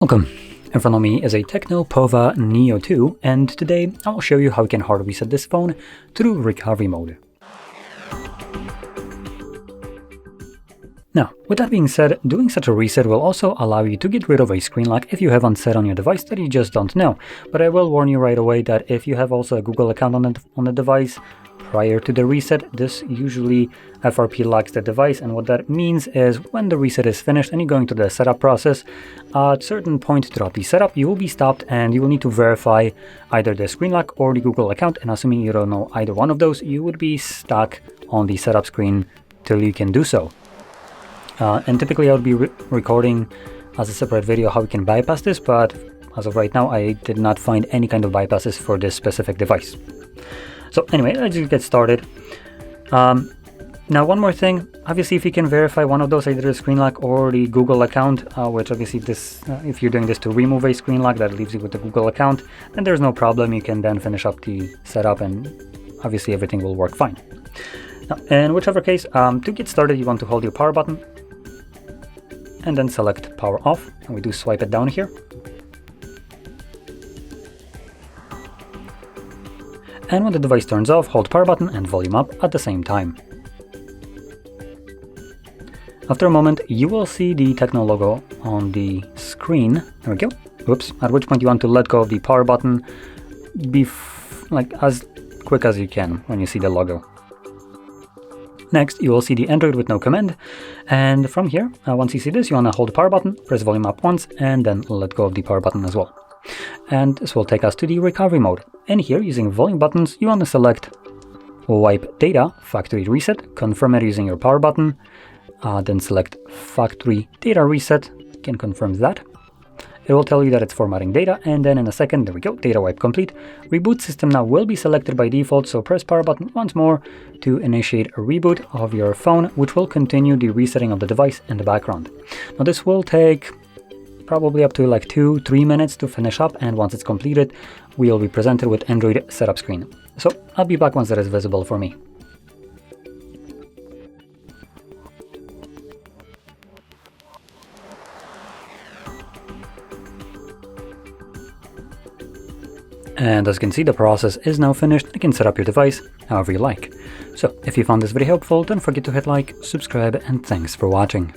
Welcome! In front of me is a TECNO Pova Neo 2, and today I will show you how you can hard reset this phone through recovery mode. Now, with that being said, doing such a reset will also allow you to get rid of a screen lock if you have one set on your device that you just don't know. But I will warn you right away that if you have also a Google account on the device, prior to the reset, this usually FRP locks the device, and what that means is when the reset is finished and you're going through the setup process, at a certain point throughout the setup, you will be stopped and you will need to verify either the screen lock or the Google account, and assuming you don't know either one of those, you would be stuck on the setup screen till you can do so. And typically I would be recording as a separate video how we can bypass this, but as of right now I did not find any kind of bypasses for this specific device. So anyway, let's just get started. Now one more thing, obviously if you can verify one of those, either the screen lock or the Google account, which obviously this, if you're doing this to remove a screen lock that leaves you with the Google account, then there's no problem. You can then finish up the setup and obviously everything will work fine. Now, in whichever case, to get started, you want to hold your power button and then select power off, and we do swipe it down here. And when the device turns off, hold power button and volume up at the same time. After a moment, you will see the TECNO logo on the screen. There we go. Oops. At which point you want to let go of the power button like as quick as you can when you see the logo. Next, you will see the Android with no command. And from here, once you see this, you want to hold the power button, press volume up once, and then let go of the power button as well. And this will take us to the recovery mode. And here, using volume buttons, you want to select wipe data, factory reset, confirm it using your power button, then select factory data reset, you can confirm that. It will tell you that it's formatting data, and then in a second, there we go, data wipe complete. Reboot system now will be selected by default, so press power button once more to initiate a reboot of your phone, which will continue the resetting of the device in the background. Now this will take probably up to like 2-3 minutes to finish up, and once it's completed, we'll be presented with Android setup screen. So I'll be back once that is visible for me. And as you can see, the process is now finished. You can set up your device however you like. So if you found this video helpful, don't forget to hit like, subscribe, and thanks for watching.